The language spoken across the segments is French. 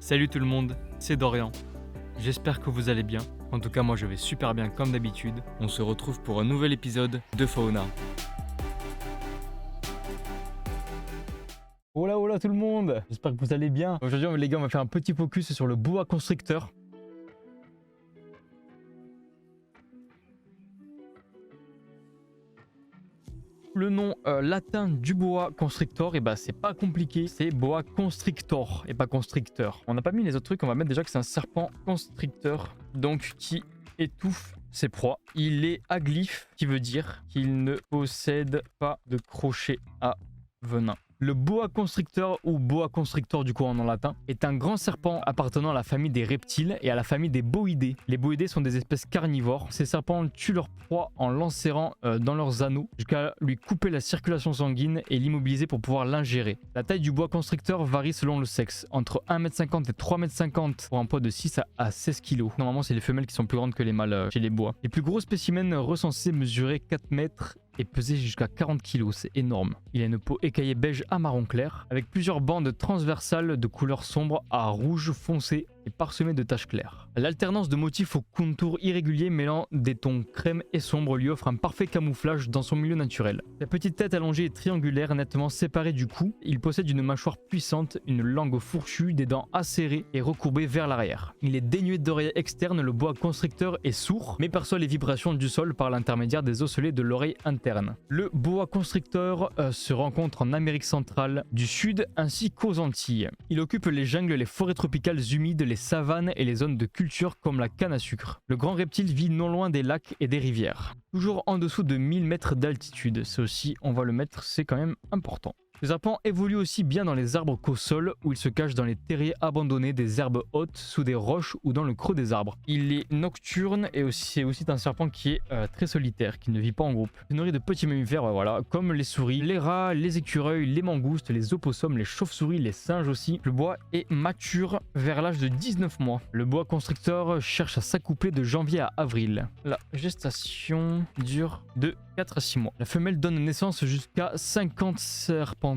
Salut tout le monde, c'est Dorian. J'espère que vous allez bien. En tout cas, moi je vais super bien comme d'habitude. On se retrouve pour un nouvel épisode de Fauna. Hola tout le monde, j'espère que vous allez bien. Aujourd'hui les gars, on va faire un petit focus sur le boa constrictor. Le nom latin du boa constrictor, et bah c'est pas compliqué, c'est boa constrictor et pas constricteur. On n'a pas mis les autres trucs, on va mettre déjà que c'est un serpent constricteur, donc qui étouffe ses proies. Il est aglyphe, qui veut dire qu'il ne possède pas de crochet à venin. Le boa constrictor, ou boa constrictor du coup en latin, est un grand serpent appartenant à la famille des reptiles et à la famille des boïdés. Les boïdés sont des espèces carnivores. Ces serpents tuent leur proie en l'enserrant dans leurs anneaux jusqu'à lui couper la circulation sanguine et l'immobiliser pour pouvoir l'ingérer. La taille du boa constrictor varie selon le sexe, entre 1,50 m et 3,50 m pour un poids de 6 à 16 kg. Normalement, c'est les femelles qui sont plus grandes que les mâles chez les boas. Les plus gros spécimens recensés mesuraient 4 mètres et pesait jusqu'à 40 kg, c'est énorme. Il a une peau écaillée beige à marron clair, avec plusieurs bandes transversales de couleur sombre à rouge foncé et parsemées de taches claires. L'alternance de motifs au contour irrégulier mêlant des tons crème et sombre lui offre un parfait camouflage dans son milieu naturel. Sa petite tête allongée et triangulaire, nettement séparée du cou, il possède une mâchoire puissante, une langue fourchue, des dents acérées et recourbées vers l'arrière. Il est dénué d'oreilles externes, le boa constrictor est sourd, mais perçoit les vibrations du sol par l'intermédiaire des osselets de l'oreille interne. Le boa constrictor se rencontre en Amérique centrale, du Sud ainsi qu'aux Antilles. Il occupe les jungles, les forêts tropicales humides, les savanes et les zones de culture comme la canne à sucre. Le grand reptile vit non loin des lacs et des rivières. Toujours en dessous de 1000 mètres d'altitude. C'est aussi, on va le mettre, c'est quand même important. Le serpent évolue aussi bien dans les arbres qu'au sol, où il se cache dans les terriers abandonnés des herbes hautes, sous des roches ou dans le creux des arbres. Il est nocturne et c'est aussi un serpent qui est très solitaire, qui ne vit pas en groupe. Il se nourrit de petits mammifères, voilà, comme les souris, les rats, les écureuils, les mangoustes, les opossums, les chauves-souris, les singes aussi. Le boa est mature vers l'âge de 19 mois. Le boa constrictor cherche à s'accoupler de janvier à avril. La gestation dure de 4 à 6 mois. La femelle donne naissance jusqu'à 50 serpentaux.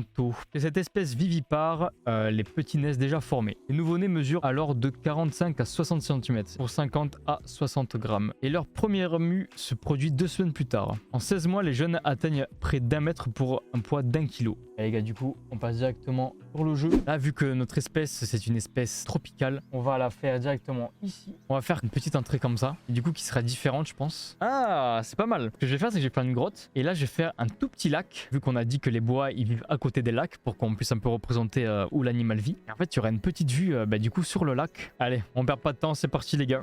Et cette espèce vivipare, les petits naissent déjà formés. Les nouveau-nés mesurent alors de 45 à 60 cm pour 50 à 60 grammes. Et leur première mue se produit 2 semaines plus tard. En 16 mois, les jeunes atteignent près d'1 mètre pour un poids d'1 kilo. Et les gars, du coup, on passe directement sur le jeu. Là, vu que notre espèce, c'est une espèce tropicale, on va la faire directement ici. On va faire une petite entrée comme ça, et du coup, qui sera différente, je pense. Ah, c'est pas mal. Ce que je vais faire, c'est que je vais faire une grotte. Et là, je vais faire un tout petit lac, vu qu'on a dit que les bois, ils vivent à côté des lacs, pour qu'on puisse un peu représenter où l'animal vit. Et en fait, il y aura une petite vue, du coup, sur le lac. Allez, on perd pas de temps, c'est parti, les gars.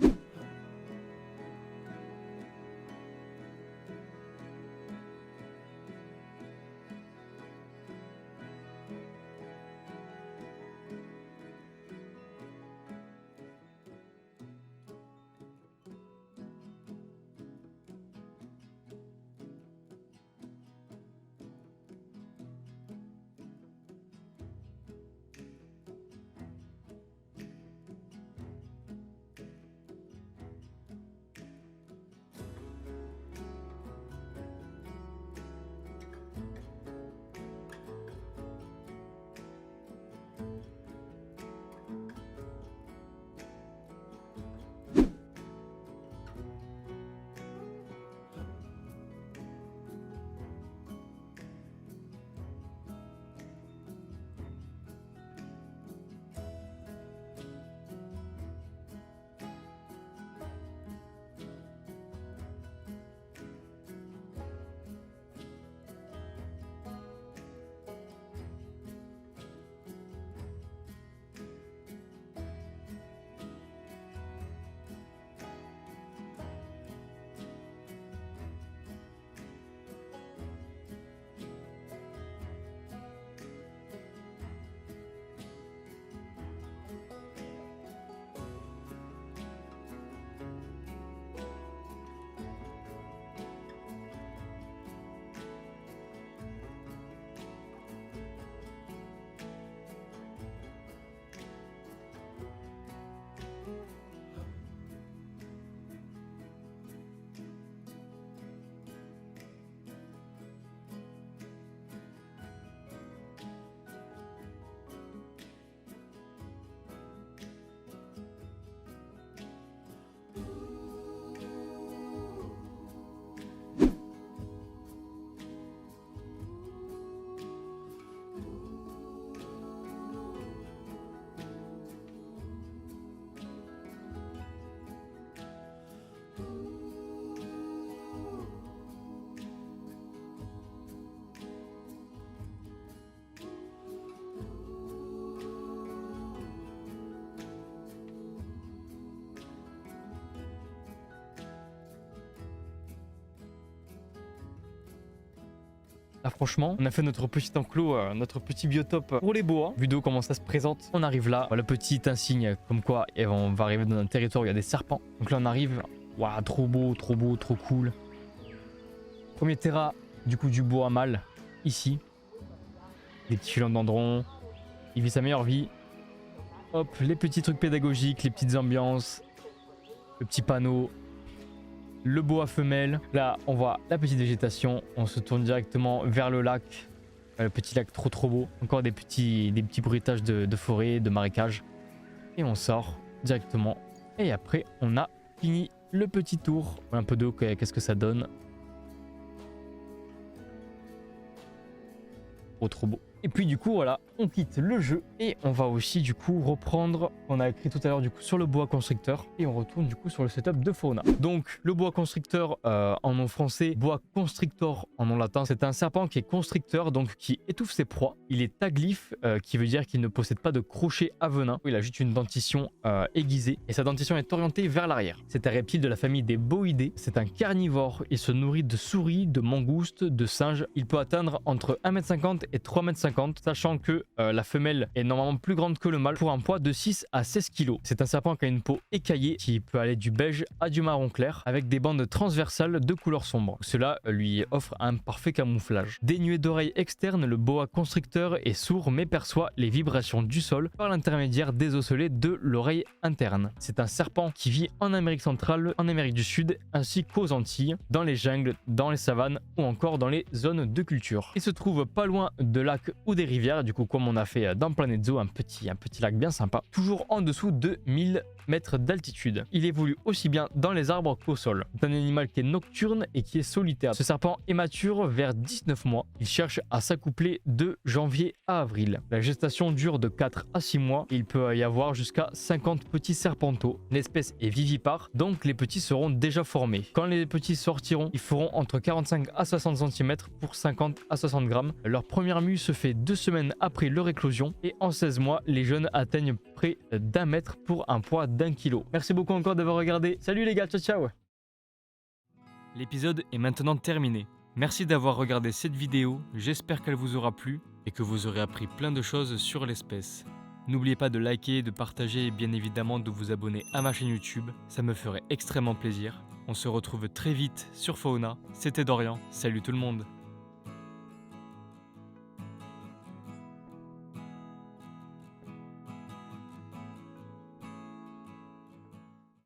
Là franchement, on a fait notre petit enclos, notre petit biotope pour les boas. Vidéo comment ça se présente. On arrive là, le petit insigne comme quoi on va arriver dans un territoire où il y a des serpents. Donc là on arrive, waouh, trop beau, trop cool. Premier terrain, du coup du bois mâle, ici. Des petits philodendrons, il vit sa meilleure vie. Hop, les petits trucs pédagogiques, les petites ambiances, le petit panneau. Le boa femelle. Là, on voit la petite végétation. On se tourne directement vers le lac. Le petit lac trop beau. Encore des petits bruitages de forêt, de marécage. Et on sort directement. Et après, on a fini le petit tour. Un peu d'eau, qu'est-ce que ça donne? Oh, trop beau. Et puis du coup voilà, on quitte le jeu et on va aussi du coup reprendre, on a écrit tout à l'heure du coup sur le boa constricteur et on retourne du coup sur le setup de fauna. Donc le boa constricteur en nom français, boa constrictor en nom latin, c'est un serpent qui est constricteur, donc qui étouffe ses proies. Il est aglyphe, qui veut dire qu'il ne possède pas de crochet à venin. Il a juste une dentition aiguisée et sa dentition est orientée vers l'arrière. C'est un reptile de la famille des boïdés, c'est un carnivore, il se nourrit de souris, de mangoustes, de singes. Il peut atteindre entre 1,50 m et 3,50 m, sachant que la femelle est normalement plus grande que le mâle pour un poids de 6 à 16 kg. C'est un serpent qui a une peau écaillée qui peut aller du beige à du marron clair avec des bandes transversales de couleur sombre. Cela lui offre un parfait camouflage. Dénué d'oreilles externes, le boa constricteur est sourd mais perçoit les vibrations du sol par l'intermédiaire des osselets de l'oreille interne. C'est un serpent qui vit en Amérique centrale, en Amérique du Sud ainsi qu'aux Antilles, dans les jungles, dans les savanes ou encore dans les zones de culture. Il se trouve pas loin de lacs ou des rivières, du coup comme on a fait dans Planet Zoo, un petit lac bien sympa, toujours en dessous de 1000 mètres d'altitude. Il évolue aussi bien dans les arbres qu'au sol. C'est un animal qui est nocturne et qui est solitaire. Ce serpent est mature vers 19 mois. Il cherche à s'accoupler de janvier à avril. La gestation dure de 4 à 6 mois et il peut y avoir jusqu'à 50 petits serpenteaux. L'espèce est vivipare, donc les petits seront déjà formés. Quand les petits sortiront, ils feront entre 45 à 60 cm pour 50 à 60 grammes. Leur première mue se fait 2 semaines après leur éclosion et en 16 mois, les jeunes atteignent près d'1 mètre pour un poids d'1 kilo. Merci beaucoup encore d'avoir regardé. Salut les gars, ciao ciao. L'épisode est maintenant terminé. Merci d'avoir regardé cette vidéo, j'espère qu'elle vous aura plu et que vous aurez appris plein de choses sur l'espèce. N'oubliez pas de liker, de partager et bien évidemment de vous abonner à ma chaîne YouTube, ça me ferait extrêmement plaisir. On se retrouve très vite sur Fauna, c'était Dorian, salut tout le monde.